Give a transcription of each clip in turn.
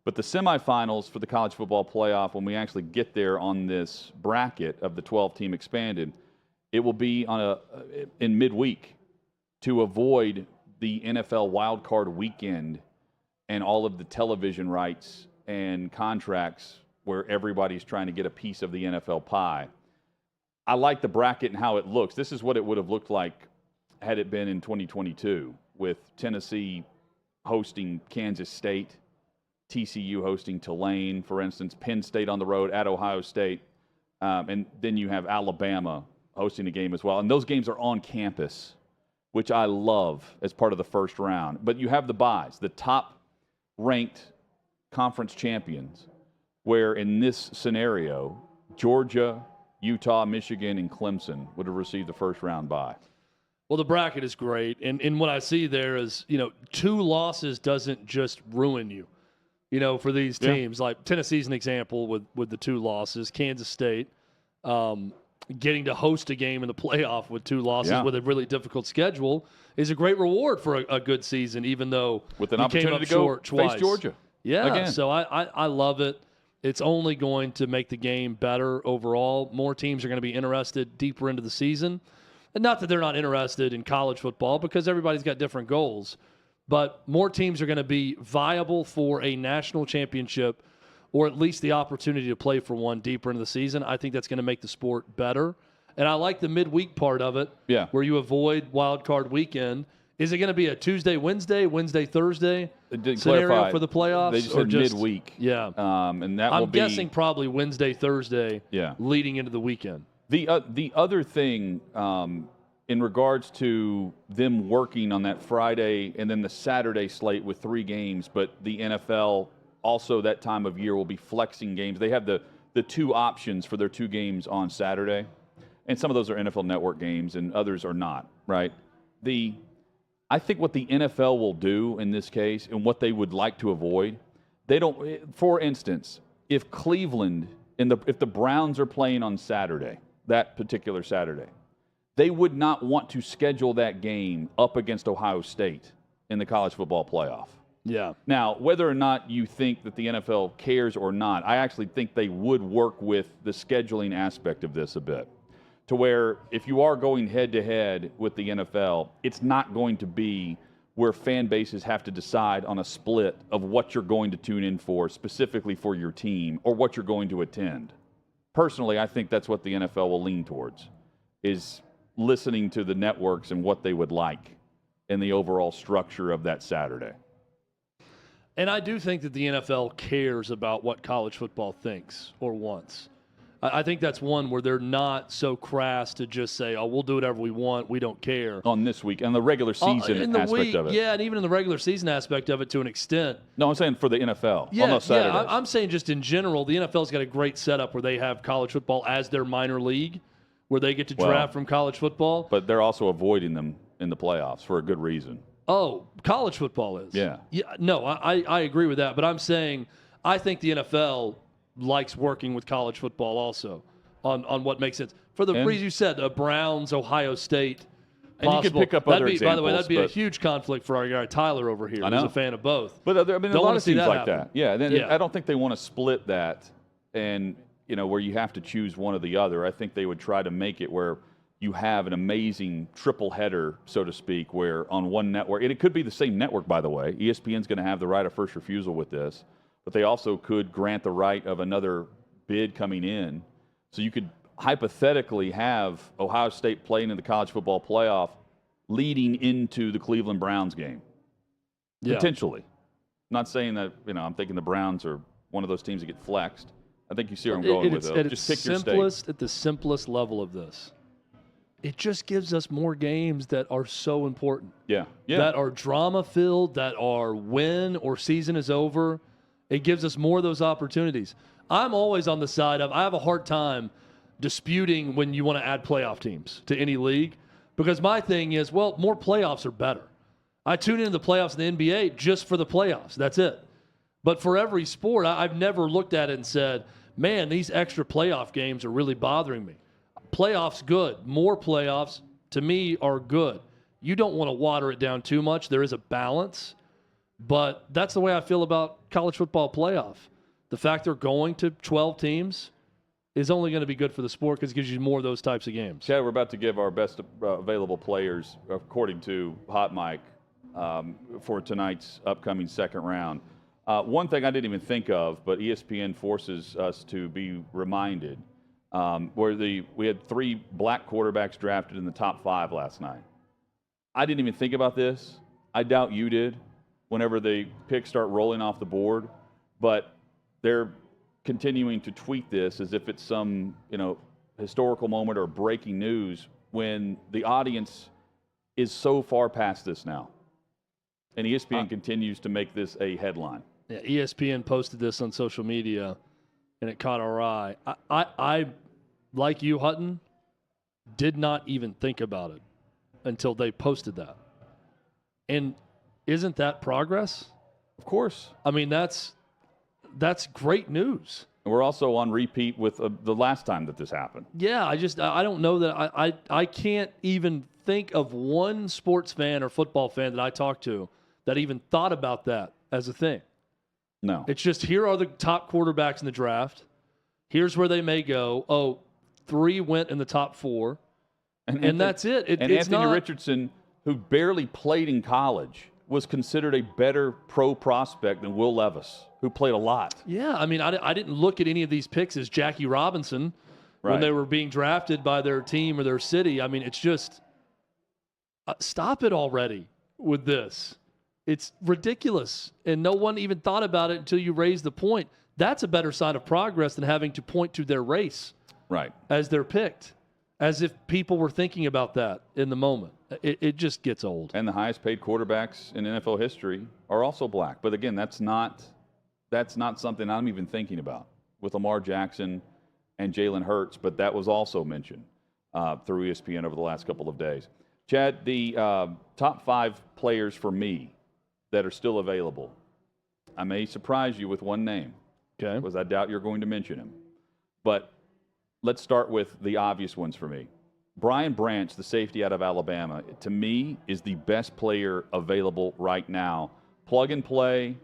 But the semifinals for the college football playoff, when we actually get there on this bracket of the 12-team expanded, it will be in midweek to avoid the NFL wildcard weekend and all of the television rights and contracts where everybody's trying to get a piece of the NFL pie. I like the bracket and how it looks. This is what it would have looked like had it been in 2022, with Tennessee hosting Kansas State, TCU hosting Tulane, for instance, Penn State on the road at Ohio State, and then you have Alabama hosting a game as well. And those games are on campus, which I love as part of the first round. But you have the byes, the top-ranked conference champions, where in this scenario, Georgia, Utah, Michigan, and Clemson would have received the first-round bye. Well, the bracket is great. And what I see there is, 2 losses doesn't just ruin you. For these teams, like Tennessee's an example with the 2 losses. Kansas State getting to host a game in the playoff with 2 losses with a really difficult schedule is a great reward for a good season, even though with an you opportunity came up to short go face twice. Georgia. Yeah, again. So I love it. It's only going to make the game better overall. More teams are going to be interested deeper into the season. And not that they're not interested in college football, because everybody's got different goals. But more teams are going to be viable for a national championship, or at least the opportunity to play for one deeper into the season. I think that's going to make the sport better. And I like the midweek part of it, where you avoid wild card weekend. Is it going to be a Tuesday, Wednesday, Thursday scenario for the playoffs? They just said midweek. Yeah. And that will be, I'm guessing probably Wednesday, Thursday leading into the weekend. The other thing in regards to them working on that Friday and then the Saturday slate with 3 games, but the NFL also that time of year will be flexing games. They have the 2 options for their 2 games on Saturday, and some of those are NFL Network games and others are not, right? I think what the NFL will do in this case and what they would like to avoid, they don't, for instance, if Cleveland, if the Browns are playing on Saturday, that particular Saturday, they would not want to schedule that game up against Ohio State in the college football playoff. Yeah. Now, whether or not you think that the NFL cares or not, I actually think they would work with the scheduling aspect of this a bit, to where if you are going head-to-head with the NFL, it's not going to be where fan bases have to decide on a split of what you're going to tune in for specifically for your team or what you're going to attend. Personally, I think that's what the NFL will lean towards, is listening to the networks and what they would like in the overall structure of that Saturday. And I do think that the NFL cares about what college football thinks or wants. I think that's one where they're not so crass to just say, oh, we'll do whatever we want, we don't care. On this week, and the regular season aspect of it. Yeah, and even in the regular season aspect of it to an extent. No, I'm saying for the NFL yeah, on those Saturdays. Yeah, I'm saying just in general, the NFL's got a great setup where they have college football as their minor league, where they get to draft from college football. But they're also avoiding them in the playoffs for a good reason. Oh, college football is. Yeah. No, I agree with that. But I'm saying I think the NFL likes working with college football also on what makes sense. For the reason you said, Browns, Ohio State, and you could pick up other examples. By the way, that'd be a huge conflict for our guy Tyler over here, who's a fan of both. But I mean, a lot of teams like that. Yeah, I don't think they want to split that and, where you have to choose one or the other. I think they would try to make it where you have an amazing triple header, so to speak, where on one network, and it could be the same network, by the way. ESPN's going to have the right of first refusal with this, but they also could grant the right of another bid coming in. So you could hypothetically have Ohio State playing in the college football playoff leading into the Cleveland Browns game. Yeah. Potentially. I'm not saying that, I'm thinking the Browns are one of those teams that get flexed. I think you see where I'm going with it. Just pick your state. At the simplest level of this, it just gives us more games that are so important. Yeah. That are drama-filled, that are win or season is over. It gives us more of those opportunities. I'm always on the side of, I have a hard time disputing when you want to add playoff teams to any league, because my thing is, well, more playoffs are better. I tune into the playoffs in the NBA just for the playoffs. That's it. But for every sport, I've never looked at it and said, man, these extra playoff games are really bothering me. Playoffs, good. More playoffs, to me, are good. You don't want to water it down too much. There is a balance. But that's the way I feel about college football playoff. The fact they're going to 12 teams is only going to be good for the sport because it gives you more of those types of games. Chad, we're about to give our best available players, according to Hot Mike, for tonight's upcoming second round. One thing I didn't even think of, but ESPN forces us to be reminded, we had 3 black quarterbacks drafted in the top 5 last night. I didn't even think about this. I doubt you did whenever the picks start rolling off the board, but they're continuing to tweet this as if it's some, historical moment or breaking news when the audience is so far past this now. And ESPN continues to make this a headline. Yeah, ESPN posted this on social media, and it caught our eye. I like you, Hutton, did not even think about it until they posted that. And isn't that progress? Of course. I mean, that's great news. And we're also on repeat with the last time that this happened. Yeah, I don't know that I can't even think of one sports fan or football fan that I talked to that even thought about that as a thing. No. It's just, here are the top quarterbacks in the draft. Here's where they may go. Oh, 3 went in the top 4. And that's it. And Anthony Richardson, who barely played in college, was considered a better pro prospect than Will Levis, who played a lot. Yeah, I mean, I didn't look at any of these picks as Jackie Robinson when they were being drafted by their team or their city. I mean, it's just, stop it already with this. It's ridiculous, and no one even thought about it until you raised the point. That's a better sign of progress than having to point to their race as they're picked, as if people were thinking about that in the moment. It just gets old. And the highest paid quarterbacks in NFL history are also black. But again, that's not something I'm even thinking about with Lamar Jackson and Jalen Hurts, but that was also mentioned through ESPN over the last couple of days. Chad, the top 5 players for me that are still available. I may surprise you with one name, because I doubt you're going to mention him. But let's start with the obvious ones for me. Brian Branch, the safety out of Alabama, to me is the best player available right now. Plug and play.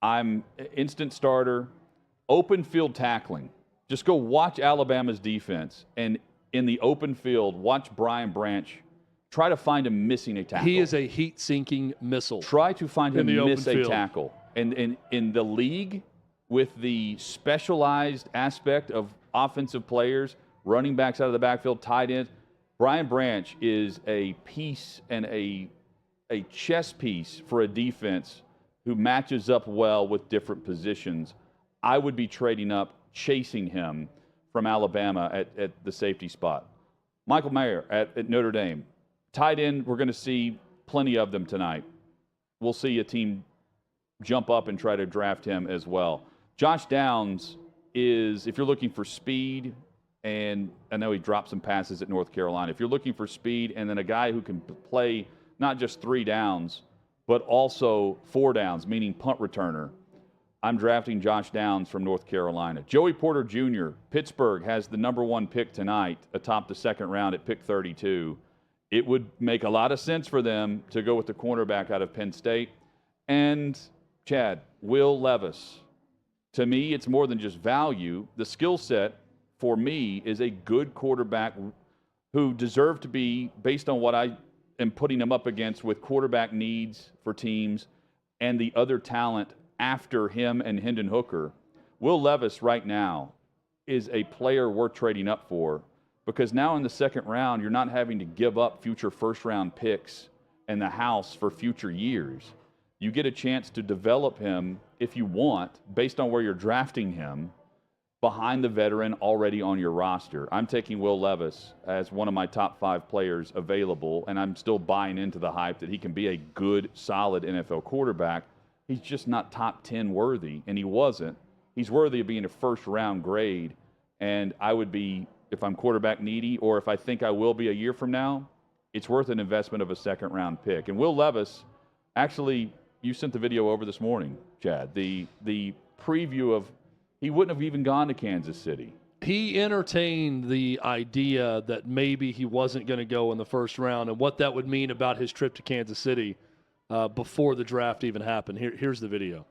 I'm instant starter. Open field tackling. Just go watch Alabama's defense, and in the open field, watch Brian Branch try to find him missing a tackle. He is a heat-sinking missile. Try to find him miss a field. tackle. And in the league, with the specialized aspect of offensive players, running backs out of the backfield, tight ends, Brian Branch is a piece and a chess piece for a defense who matches up well with different positions. I would be trading up, chasing him from Alabama at the safety spot. Michael Mayer at Notre Dame. Tight end, we're going to see plenty of them tonight. We'll see a team jump up and try to draft him as well. Josh Downs is, if you're looking for speed, and I know he dropped some passes at North Carolina. If you're looking for speed and then a guy who can play not just 3 downs, but also 4 downs, meaning punt returner, I'm drafting Josh Downs from North Carolina. Joey Porter Jr., Pittsburgh, has the number 1 pick tonight atop the second round at pick 32. It would make a lot of sense for them to go with the cornerback out of Penn State. And, Chad, Will Levis. To me, it's more than just value. The skill set, for me, is a good quarterback who deserved to be, based on what I am putting him up against with quarterback needs for teams and the other talent after him and Hendon Hooker. Will Levis right now is a player worth trading up for, because now in the second round, you're not having to give up future first-round picks and the house for future years. You get a chance to develop him, if you want, based on where you're drafting him, behind the veteran already on your roster. I'm taking Will Levis as one of my top 5 players available, and I'm still buying into the hype that he can be a good, solid NFL quarterback. He's just not top 10 worthy, and he wasn't. He's worthy of being a first-round grade, and I would be, if I'm quarterback needy, or if I think I will be a year from now, it's worth an investment of a second-round pick. And Will Levis, actually, you sent the video over this morning, Chad, the preview of he wouldn't have even gone to Kansas City. He entertained the idea that maybe he wasn't going to go in the first round and what that would mean about his trip to Kansas City before the draft even happened. Here's the video.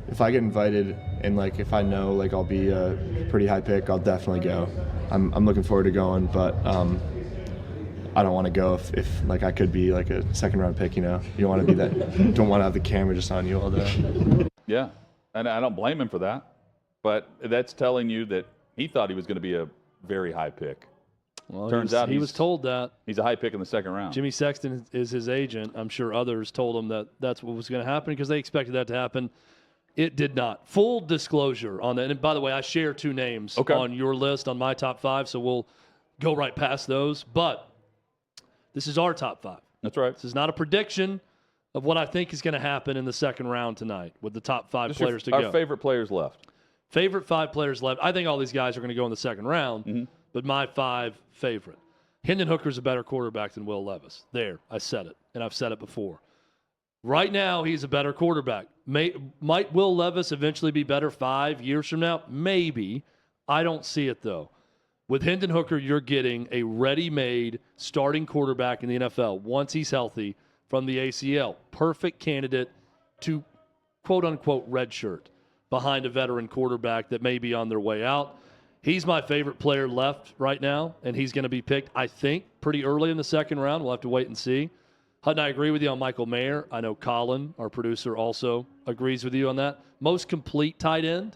If I get invited and if I know I'll be a pretty high pick, I'll definitely go. I'm looking forward to going, but I don't want to go if I could be a second round pick. You don't want to be that. Don't want to have the camera just on you all day. Yeah, and I don't blame him for that, but that's telling you that he thought he was going to be a very high pick. Well, Turns out he was told that. He's a high pick in the second round. Jimmy Sexton is his agent. I'm sure others told him that that's what was going to happen because they expected that to happen. It did not. Full disclosure on that. And by the way, I share 2 names on your list on my top 5, so we'll go right past those. But this is our top 5. That's right. This is not a prediction of what I think is going to happen in the second round tonight with the top 5 players to go. Our favorite players left. Favorite 5 players left. I think all these guys are going to go in the second round, but my 5 favorite. Hendon Hooker's a better quarterback than Will Levis. There, I said it, and I've said it before. Right now, he's a better quarterback. Might Will Levis eventually be better 5 years from now? Maybe. I don't see it, though. With Hendon Hooker, you're getting a ready-made starting quarterback in the NFL once he's healthy from the ACL. Perfect candidate to, quote-unquote, redshirt behind a veteran quarterback that may be on their way out. He's my favorite player left right now, and he's going to be picked, I think, pretty early in the second round. We'll have to wait and see. Hutton, I agree with you on Michael Mayer. I know Colin, our producer, also agrees with you on that. Most complete tight end.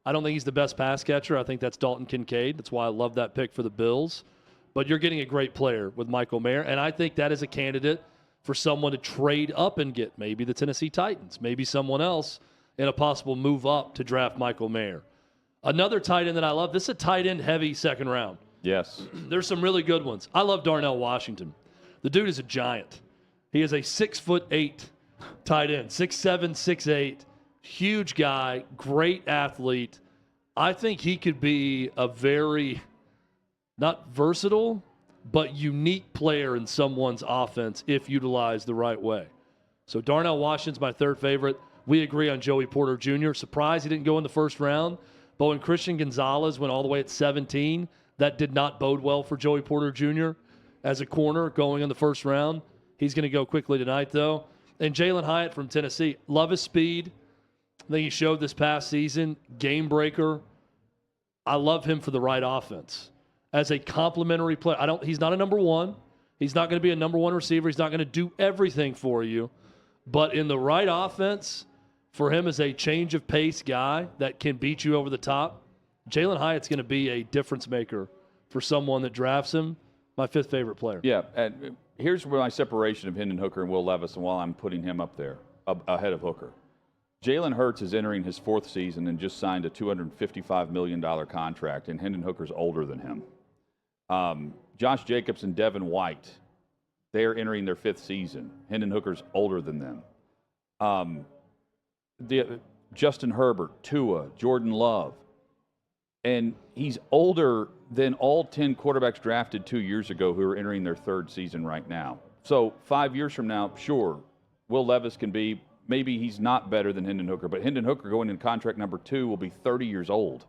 I don't think he's the best pass catcher. I think that's Dalton Kincaid. That's why I love that pick for the Bills. But you're getting a great player with Michael Mayer, and I think that is a candidate for someone to trade up and get, maybe the Tennessee Titans, maybe someone else in a possible move up to draft Michael Mayer. Another tight end that I love, this is a tight end heavy second round. Yes. There's some really good ones. I love Darnell Washington. The dude is a giant. He is a 6'8" tight end, 6'7", 6'8", huge guy, great athlete. I think he could be a very, not versatile, but unique player in someone's offense if utilized the right way. So Darnell Washington's my 3rd favorite. We agree on Joey Porter Jr. Surprised he didn't go in the first round, but when Christian Gonzalez went all the way at 17, that did not bode well for Joey Porter Jr. as a corner going in the first round. He's going to go quickly tonight, though. And Jalen Hyatt from Tennessee. Love his speed. I think he showed this past season. Game breaker. I love him for the right offense. As a complementary player. He's not a number 1. He's not going to be a number 1 receiver. He's not going to do everything for you. But in the right offense, for him as a change of pace guy that can beat you over the top, Jalen Hyatt's going to be a difference maker for someone that drafts him. My 5th favorite player. Yeah, and here's where my separation of Hendon Hooker and Will Levis, and while I'm putting him up there, ahead of Hooker. Jalen Hurts is entering his 4th season and just signed a $255 million contract, and Hendon Hooker's older than him. Josh Jacobs and Devin White, they're entering their 5th season. Hendon Hooker's older than them. Justin Herbert, Tua, Jordan Love. And he's older than all 10 quarterbacks drafted 2 years ago who are entering their 3rd season right now. So 5 years from now, sure, Will Levis can be, maybe he's not better than Hendon Hooker, but Hendon Hooker going in contract number 2 will be 30 years old.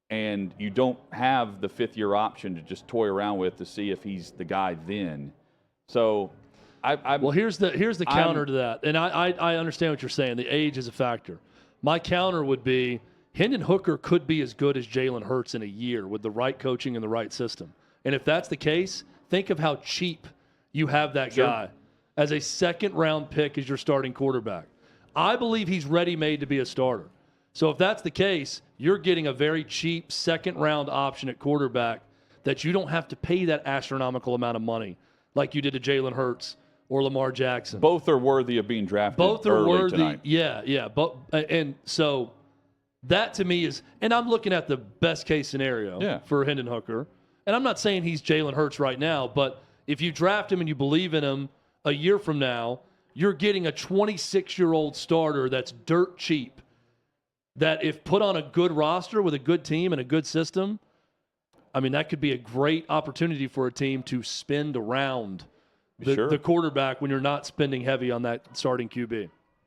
And you don't have the 5th-year option to just toy around with to see if he's the guy then. So well, here's the counter to that. And I understand what you're saying. The age is a factor. My counter would be, Hendon Hooker could be as good as Jalen Hurts in a year with the right coaching and the right system. And if that's the case, think of how cheap you have that guy as a 2nd-round pick as your starting quarterback. I believe he's ready-made to be a starter. So if that's the case, you're getting a very cheap 2nd-round option at quarterback that you don't have to pay that astronomical amount of money like you did to Jalen Hurts or Lamar Jackson. Both are worthy of being drafted. Both are worthy. Tonight. Yeah. And so that to me is, and I'm looking at the best case scenario for Hendon Hooker. And I'm not saying he's Jalen Hurts right now, but if you draft him and you believe in him a year from now, you're getting a 26-year-old starter that's dirt cheap. That if put on a good roster with a good team and a good system, I mean, that could be a great opportunity for a team to spend around the quarterback when you're not spending heavy on that starting QB.